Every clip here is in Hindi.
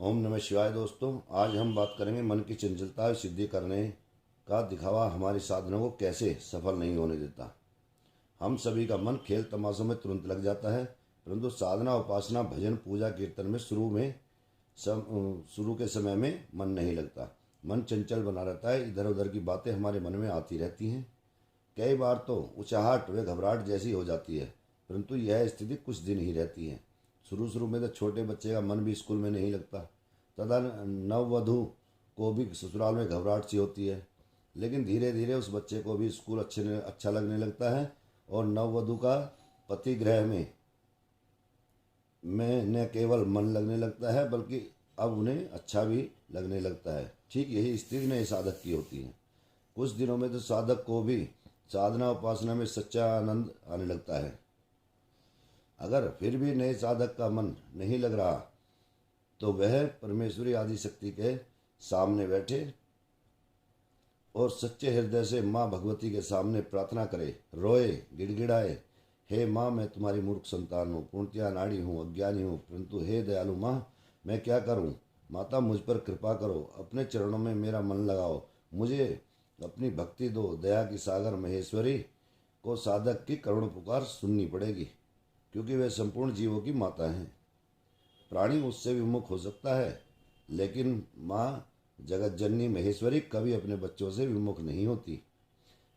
ओम नमः शिवाय। दोस्तों, आज हम बात करेंगे मन की चंचलता सिद्धि करने का दिखावा हमारी साधना को कैसे सफल नहीं होने देता। हम सभी का मन खेल तमाशों में तुरंत लग जाता है, परंतु साधना उपासना भजन पूजा कीर्तन में शुरू के समय में मन नहीं लगता। मन चंचल बना रहता है, इधर उधर की बातें हमारे मन में आती रहती हैं। कई बार तो उचाहट व घबराहट जैसी हो जाती है, परंतु यह स्थिति कुछ दिन ही रहती है। शुरू में तो छोटे बच्चे का मन भी स्कूल में नहीं लगता, तथा नववधु को भी ससुराल में घबराहट सी होती है। लेकिन धीरे धीरे उस बच्चे को भी स्कूल अच्छा लगने लगता है और नववधु का पति गृह में न केवल मन लगने लगता है, बल्कि अब उन्हें अच्छा भी लगने लगता है। ठीक यही स्थिति नए साधक की होती है। कुछ दिनों में तो साधक को भी साधना उपासना में सच्चा आनंद आने लगता है। अगर फिर भी नए साधक का मन नहीं लग रहा तो वह परमेश्वरी आदि शक्ति के सामने बैठे और सच्चे हृदय से माँ भगवती के सामने प्रार्थना करे, रोए, गिड़गिड़ाए, हे माँ, मैं तुम्हारी मूर्ख संतान हूँ, पूर्णतया नाड़ी हूँ, अज्ञानी हूँ, परंतु हे दयालु माँ, मैं क्या करूँ। माता, मुझ पर कृपा करो, अपने चरणों में मेरा मन लगाओ, मुझे अपनी भक्ति दो। दया की सागर महेश्वरी को साधक की करुण पुकार सुननी पड़ेगी, क्योंकि वे संपूर्ण जीवों की माता हैं। प्राणी उससे विमुख हो सकता है, लेकिन माँ जगत जननी महेश्वरी कभी अपने बच्चों से विमुख नहीं होती।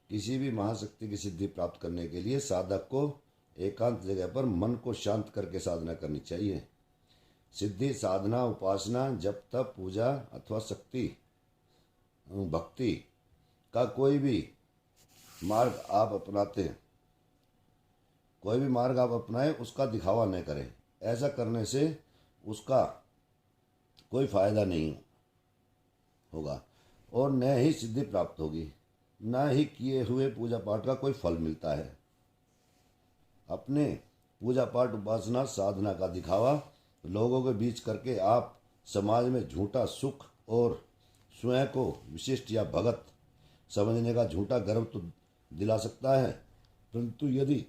किसी भी महाशक्ति की सिद्धि प्राप्त करने के लिए साधक को एकांत जगह पर मन को शांत करके साधना करनी चाहिए। सिद्धि साधना उपासना जप तप पूजा अथवा शक्ति भक्ति का कोई भी मार्ग आप अपनाएं, उसका दिखावा न करें। ऐसा करने से उसका कोई फायदा नहीं होगा और न ही सिद्धि प्राप्त होगी, न ही किए हुए पूजा पाठ का कोई फल मिलता है। अपने पूजा पाठ उपासना साधना का दिखावा लोगों के बीच करके आप समाज में झूठा सुख और स्वयं को विशिष्ट या भगत समझने का झूठा गर्व तो दिला सकता है, परंतु यदि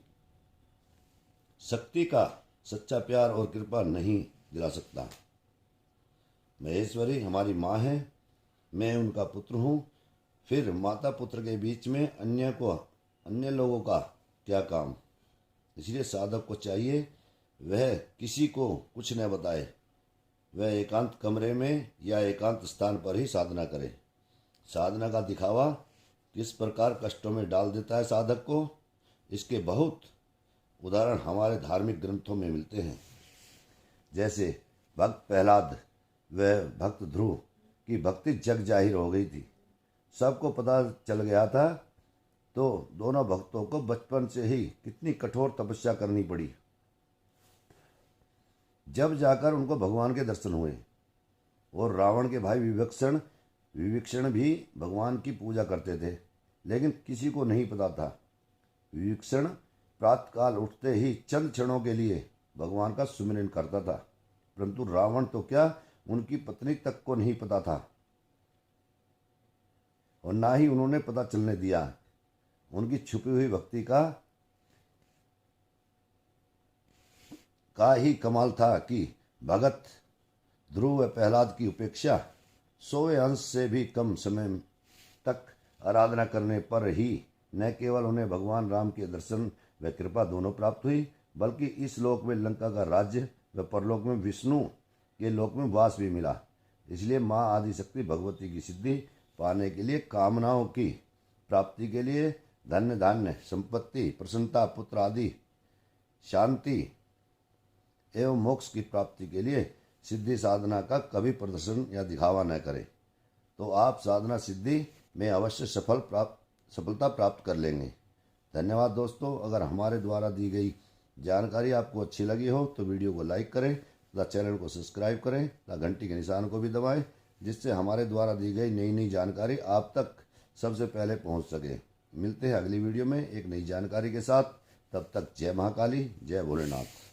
शक्ति का सच्चा प्यार और कृपा नहीं दिला सकता। महेश्वरी हमारी माँ है, मैं उनका पुत्र हूँ, फिर माता पुत्र के बीच में अन्य लोगों का क्या काम। इसलिए साधक को चाहिए वह किसी को कुछ न बताए, वह एकांत कमरे में या एकांत स्थान पर ही साधना करे। साधना का दिखावा किस प्रकार कष्टों में डाल देता है साधक को, इसके बहुत उदाहरण हमारे धार्मिक ग्रंथों में मिलते हैं। जैसे भक्त प्रहलाद व भक्त ध्रुव की भक्ति जग जाहिर हो गई थी, सबको पता चल गया था, तो दोनों भक्तों को बचपन से ही कितनी कठोर तपस्या करनी पड़ी, जब जाकर उनको भगवान के दर्शन हुए। और रावण के भाई विभीषण भी भगवान की पूजा करते थे, लेकिन किसी को नहीं पता था। विभीषण प्रातःकाल उठते ही चंद क्षणों के लिए भगवान का सुमिरन करता था, परंतु रावण तो क्या, उनकी पत्नी तक को नहीं पता था और ना ही उन्होंने पता चलने दिया। उनकी छुपी हुई भक्ति का ही कमाल था कि भगत ध्रुव व प्रहलाद की उपेक्षा 100वें अंश से भी कम समय तक आराधना करने पर ही न केवल उन्हें भगवान राम के दर्शन व कृपा दोनों प्राप्त हुई, बल्कि इस लोक में लंका का राज्य व परलोक में विष्णु के लोक में वास भी मिला। इसलिए माँ आदिशक्ति भगवती की सिद्धि पाने के लिए, कामनाओं की प्राप्ति के लिए, धन्य धान्य संपत्ति प्रसन्नता पुत्र आदि शांति एवं मोक्ष की प्राप्ति के लिए सिद्धि साधना का कभी प्रदर्शन या दिखावा न करें, तो आप साधना सिद्धि में अवश्य सफलता प्राप्त कर लेंगे। धन्यवाद दोस्तों। अगर हमारे द्वारा दी गई जानकारी आपको अच्छी लगी हो तो वीडियो को लाइक करें तथा चैनल को सब्सक्राइब करें तथा घंटी के निशान को भी दबाएं, जिससे हमारे द्वारा दी गई नई नई जानकारी आप तक सबसे पहले पहुंच सके। मिलते हैं अगली वीडियो में एक नई जानकारी के साथ। तब तक जय महाकाली, जय भोलेनाथ।